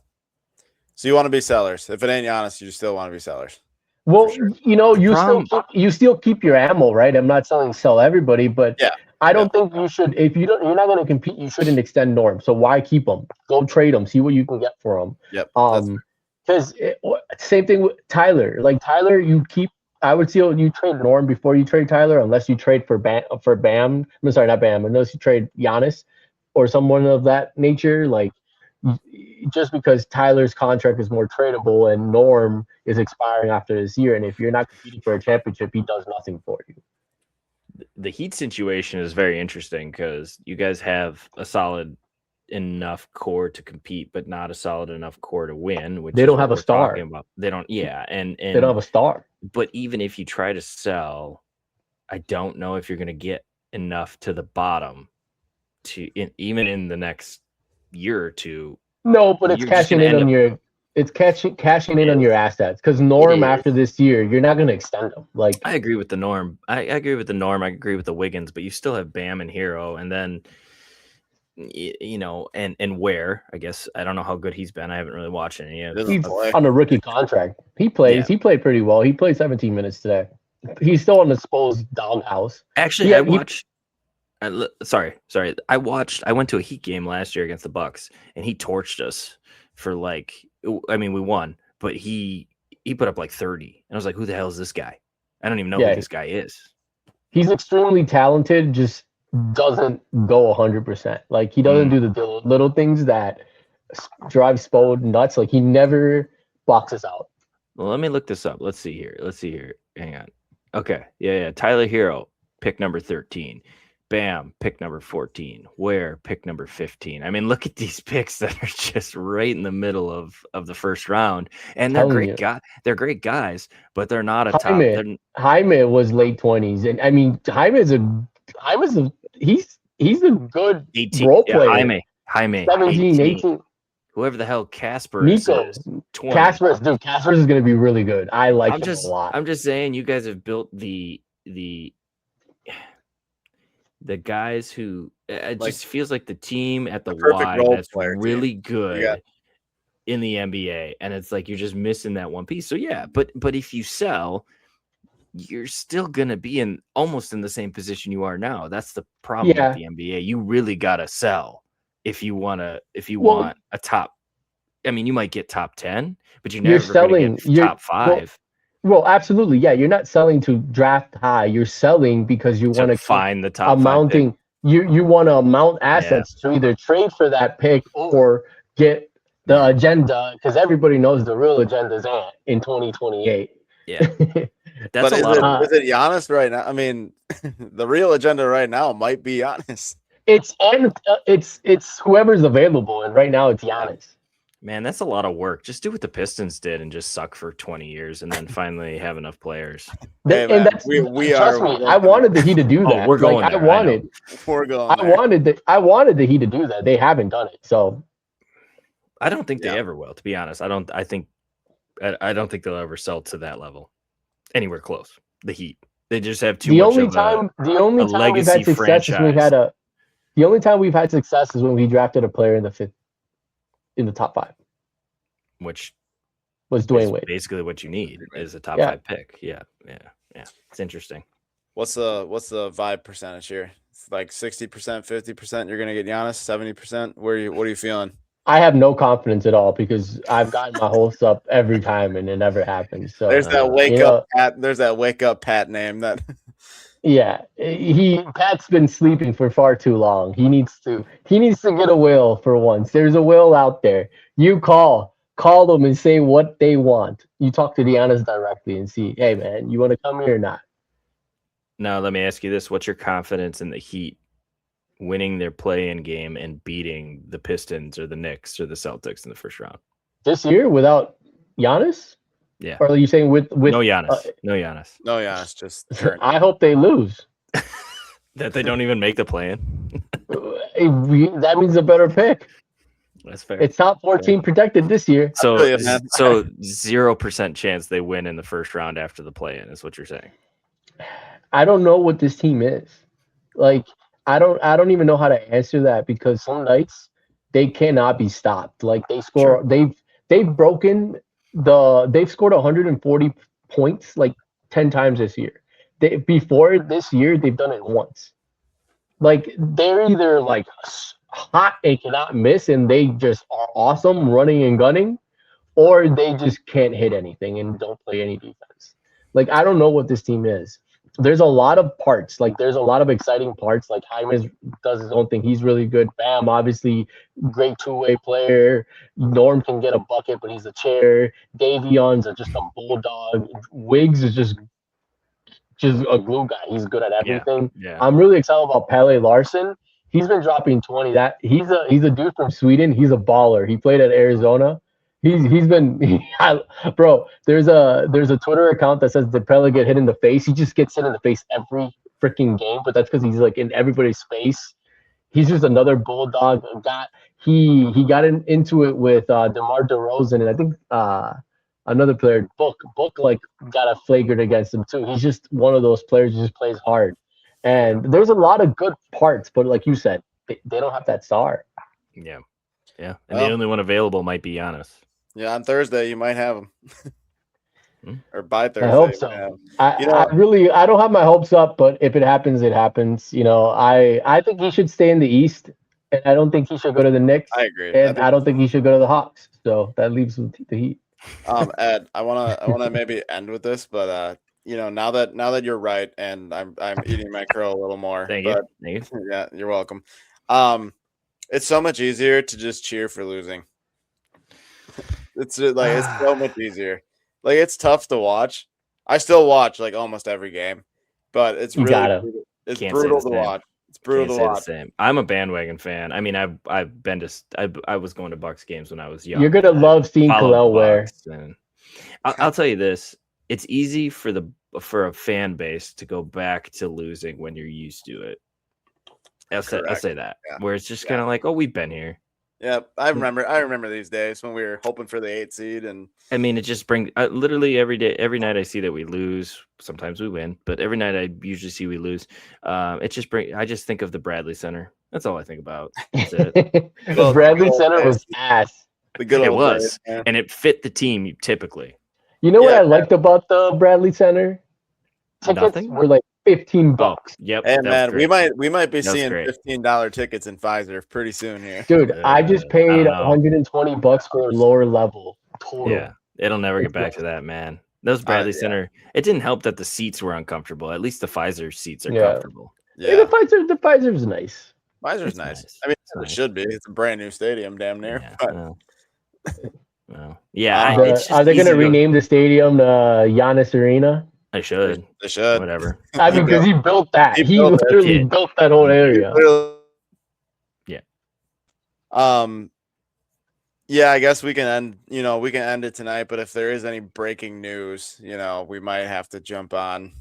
So you want to be sellers. If it ain't Giannis, you still want to be sellers. Well, sure. You still keep your ammo, right? I'm not sell everybody, but I don't think you should. If you're not going to compete, you shouldn't extend Norm. So why keep them? Go trade them. See what you can get for them. Yep. Because same thing with Tyler. Like Tyler, I would see you trade Norm before you trade Tyler, unless you trade for Bam. I'm sorry, not Bam. Unless you trade Giannis or someone of that nature. Like, just because Tyler's contract is more tradable and Norm is expiring after this year, and if you're not competing for a championship, he does nothing for you. The Heat situation is very interesting because you guys have a solid enough core to compete, but not a solid enough core to win. Which they don't have a star. They don't. Yeah, and they don't have a star. But even if you try to sell, I don't know if you're going to get enough to the bottom even in the next year or two. No, but it's cashing in on your assets, because Norm after this year, you're not going to extend them. Like, I agree with the Norm. I agree with the Norm. I agree with the Wiggins, but you still have Bam and Hero, and then and Ware. I guess I don't know how good he's been. I haven't really watched any yet. He's on a rookie contract. He plays. Yeah. He played pretty well. He played 17 minutes today. He's still on the Spurs doghouse. Actually, I watched. Sorry. I went to a Heat game last year against the Bucks, and he torched us for we won, but he put up like 30. And I was like, who the hell is this guy? I don't even know who this guy is. He's extremely talented, just doesn't go 100%. Like, he doesn't do the little things that drive Spo nuts. Like, he never boxes out. Well, let me look this up. Let's see here. Hang on. Okay. Yeah. Tyler Hero, pick number 13. Bam, pick number 14. Ware, pick number 15. I mean, look at these picks that are just right in the middle of the first round, and they're great guys. They're great guys, but they're not a top. Jaime was late 20s, and I mean, he's a good 18, role player. Jaime, 17, 18. Whoever the hell Casper is 20. Casper's is going to be really good. I like him a lot. I'm just saying, you guys have built the guys who it just feels like the team at the Y that's really good in the NBA, and it's like you're just missing that one piece. So but if you sell, you're still gonna be almost in the same position you are now. That's the problem with the NBA. You really gotta sell if you want a top. I mean, you might get top 10, but you're never gonna get top 5. Well, absolutely. Yeah, you're not selling to draft high. You're selling because you want to find the top amounting. You want to amount assets to either trade for that pick or get the agenda, because everybody knows the real agenda is in 2028. Yeah, that's a lot. Is it Giannis right now? I mean, the real agenda right now might be Giannis. It's whoever's available, and right now it's Giannis. Man, that's a lot of work. Just do what the Pistons did and just suck for 20 years and then finally have enough players. Hey, man, trust me, I wanted the Heat to do that. We're going there. I wanted the Heat to do that. They haven't done it. So I don't think they ever will, to be honest. I don't think they'll ever sell to that level. Anywhere close. The Heat. They just have too much of the only time we've had success is the only time we've had success is when we drafted a player in the top 5, which was Dwayne Wade. Basically, what you need is a top 5 pick. Yeah. It's interesting. What's the vibe percentage here? It's like 60%, 50%. You're gonna get Giannis. 70%. What are you feeling? I have no confidence at all because I've gotten my hopes up every time and it never happens. So there's that wake up Pat. There's that wake up Pat name that. Yeah, Pat's been sleeping for far too long. He needs to get a will for once. There's a will out there. You call them and say what they want. You talk to Giannis directly and see, hey man, you want to come here or not? Now let me ask you this: what's your confidence in the Heat winning their play-in game and beating the Pistons or the Knicks or the Celtics in the first round this year without Giannis? Yeah. Or are you saying with no Giannis? No Giannis. No Giannis. Just I hope they lose. That they don't even make the play-in. That means a better pick. That's fair. It's top 14 protected this year. So 0% chance they win in the first round after the play-in is what you're saying. I don't know what this team is. Like I don't even know how to answer that because some nights they cannot be stopped. Like they score they've scored 140 points like 10 times this year. Before this year they've done it once. Like they're either like hot and cannot miss and they just are awesome running and gunning, or they just can't hit anything and don't play any defense. Like I don't know what this team is. There's a lot of parts. Like there's a lot of exciting parts. Like Jaime does his own thing. He's really good. Bam, obviously, great two-way player. Norm can get a bucket, but he's a chair. Davion's just a bulldog. Wiggs is just a glue guy. He's good at everything. Yeah. I'm really excited about Pelle Larsson. He's been dropping 20. He's a dude from Sweden. He's a baller. He played at Arizona. Bro. There's a Twitter account that says did Pelle get hit in the face? He just gets hit in the face every freaking game, but that's because he's like in everybody's face. He's just another bulldog. He got into it with DeMar DeRozan, and I think another player, Book like got a flagrant against him too. He's just one of those players who just plays hard. And there's a lot of good parts, but like you said, they don't have that star. Yeah. And the only one available might be Giannis. Yeah, on Thursday you might have him. Or by Thursday. I hope so. I don't have my hopes up, but if it happens, it happens. I think he should stay in the East, and I don't think he should go to the Knicks. I agree. And I don't think he should go to the Hawks. So that leaves the Heat. Ed, I wanna maybe end with this, but now that you're right, and I'm eating my crow a little more. Thank you. Yeah, you're welcome. It's so much easier to just cheer for losing. It's so much easier. Like it's tough to watch. I still watch like almost every game, but it's brutal to watch. It's brutal to watch. I'm a bandwagon fan. I mean, I've been to I was going to Bucks games when I was young. You're gonna love seeing Kalel wear. I'll tell you this: it's easy for a fan base to go back to losing when you're used to it. I'll say that, where it's just kind of like, oh, we've been here. Yeah, I remember these days when we were hoping for the 8 seed, and I mean, it just brings literally every night I see that we lose. Sometimes we win, but every night I usually see we lose. I just think of the Bradley Center. That's all I think about. That's it. The Bradley Center was ass. It was, and it fit the team typically. You know what I liked about the Bradley Center? Tickets were like $15. Oh, yep. Hey man, we might be seeing $15 tickets in Pfizer pretty soon here. Dude, I just paid $120 for a lower level total. Yeah, it'll never get back to that, man. Those Bradley Center. It didn't help that the seats were uncomfortable. At least the Pfizer seats are comfortable. Yeah, the Pfizer's nice. Pfizer's nice. I mean, it should be. It's a brand new stadium, damn near. Are they going to rename the stadium to Giannis Arena? They should. Whatever. I mean, because he built that. He literally built that whole area. Yeah. Yeah, I guess we can end it tonight, but if there is any breaking news, we might have to jump on.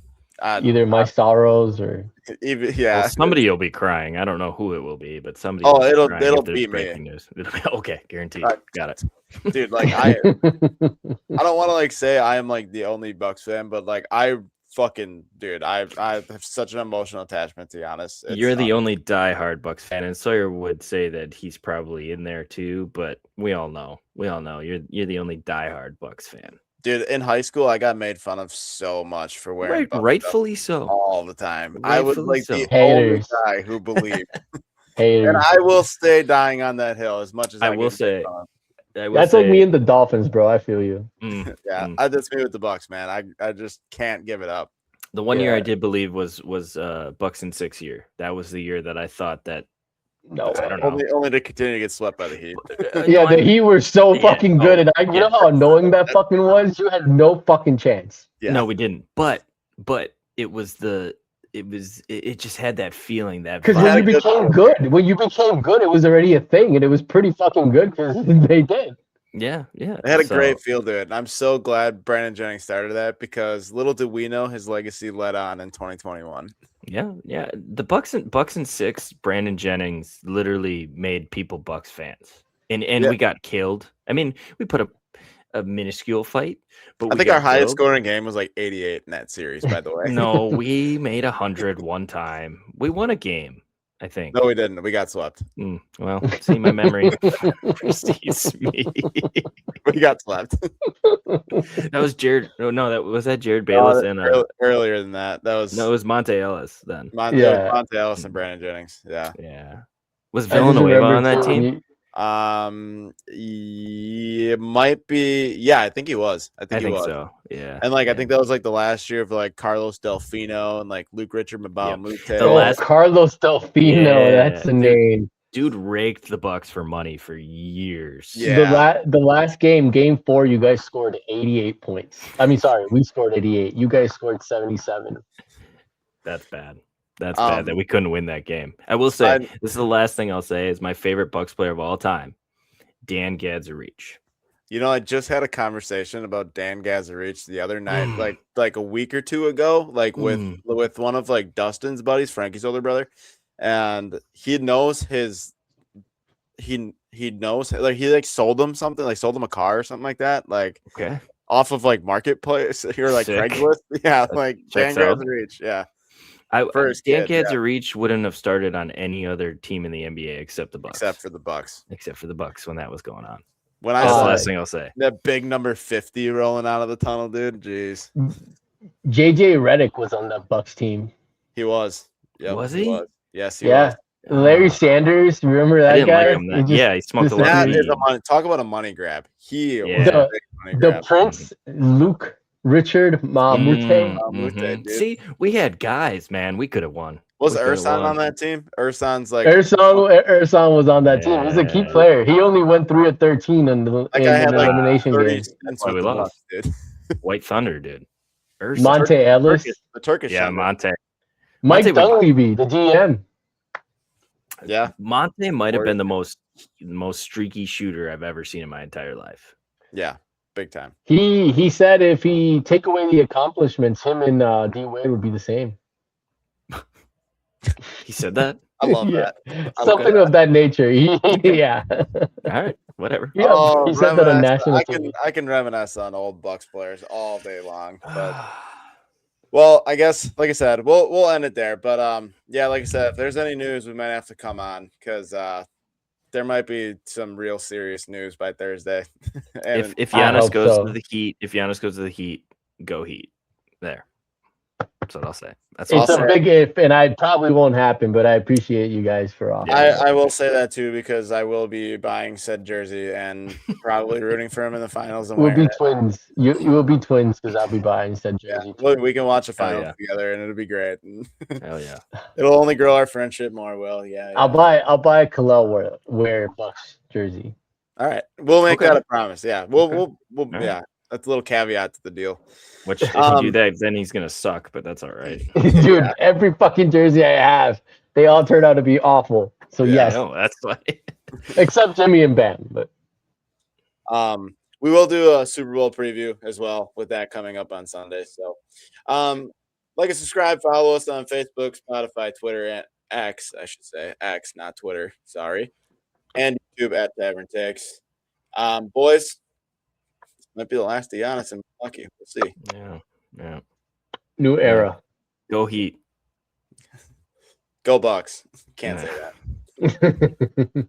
Either my sorrows or well, somebody will be crying. I don't know who it will be, but somebody. Oh, it'll be me. News. Okay, guaranteed. Got it, dude. Like I don't want to like say I am like the only Bucks fan, but like I have such an emotional attachment to Giannis. You're the only diehard Bucks fan, and Sawyer would say that he's probably in there too. But we all know you're the only diehard Bucks fan. Dude, in high school, I got made fun of so much for wearing rightfully so all the time. Rightfully I was like so. the only guy who believed. And I will stay dying on that hill as much as I will say. That's like me and the Dolphins, bro. I feel you. That's me with the Bucks, man. I just can't give it up. The one year I did believe was Bucks in 6 year. That was the year that I thought that. No, I don't know. Only to continue to get swept by the Heat. The Heat were so fucking good, and you know how annoying that fucking was. You had no fucking chance. Yeah. No, we didn't. But it was it just had that feeling that because when you became good, it was already a thing, and it was pretty fucking good because they did. Yeah. They had a great feel to it, and I'm so glad Brandon Jennings started that because little did we know his legacy led on in 2021. Yeah. The Bucks in 6, Brandon Jennings literally made people Bucks fans, and we got killed. I mean, we put a minuscule fight, but I think our highest scoring game was like 88 in that series. By the way, no, we made 100 one time. We won a game. I think. No, we didn't. We got swept. Well, see, my memory precedes me. We got swept. That was Jared. No, was Jared Bayless and earlier than that. It was Monte Ellis then. Monte Ellis and Brandon Jennings. Yeah. Was Villanueva on that team? It might be. Yeah, I think he was. I think he was. So. Yeah. And I think that was the last year of Carlos Delfino and Luke Richard Mbamute. Carlos Delfino, that's the name. Dude raked the Bucks for money for years. Yeah. The last game 4, you guys scored 88 points. I mean, sorry, we scored 88. You guys scored 77. That's bad. That's bad that we couldn't win that game. I will say, this is the last thing I'll say, is my favorite Bucks player of all time, Dan Gadzuric. I just had a conversation about Dan Gadzuric the other night, like a week or two ago, with one of Dustin's buddies, Frankie's older brother, and he knows he sold him something, sold him a car or something like that, off of Marketplace or Craigslist. Yeah, Dan Gadzuric. Yeah. Dan Gadzuric wouldn't have started on any other team in the NBA except the Bucks. Except for the Bucks when that was going on. That's the last thing I'll say. That big number 50 rolling out of the tunnel, dude. Jeez. JJ Redick was on that Bucks team. He was. Yep, was he? Yes, he was. Larry Sanders, remember that guy? Like him he smoked a lot of weed. Talk about a money grab. The Prince, Luke Richard Mamute. See, we had guys, man. We could have won. Was Ersan on that team? Ersan's Ersan was on that team. He's a key player. He only went 3 of 13 in the elimination game. That's why we lost, dude. White Thunder, dude. Ersan. Monte Ellis. The Turkish. Yeah, Monte. Mike Dunleavy, the GM. Yeah. Monte might have been the most streaky shooter I've ever seen in my entire life. Yeah. Big time. He said if he take away the accomplishments, him and D Wade would be the same. He said that? I love that. Something of that nature. Yeah. All right. Whatever. Yeah, he said that on national TV. I can reminisce on old Bucks players all day long. But well, I guess, like I said, we'll end it there. But like I said, if there's any news, we might have to come on because there might be some real serious news by Thursday. And if Giannis goes to the Heat, go Heat. There. That's what I'll say. It's a big if, and I probably won't happen, but I appreciate you guys for offering. I will say that too because I will be buying said jersey and probably rooting for him in the finals. And we'll be twins. You will be twins because I'll be buying said jersey. Yeah. We can watch a final together, and it'll be great. Hell yeah! It'll only grow our friendship more. Will I'll buy a Kalel wear Bucks jersey. All right, we'll make that a promise. Yeah, we'll yeah. That's a little caveat to the deal. Which if you do that, then he's gonna suck, but that's all right. Dude, every fucking jersey I have, they all turn out to be awful. So yes, that's why. Except Jimmy and Bam, but we will do a Super Bowl preview as well with that coming up on Sunday. So, like and subscribe, follow us on Facebook, Spotify, Twitter, and X. I should say X, not Twitter. Sorry, and YouTube at Tavern Takes. Boys. Might be the last of Giannis in Milwaukee. We'll see. Yeah. New era. Go Heat. Go Bucks. Can't say that.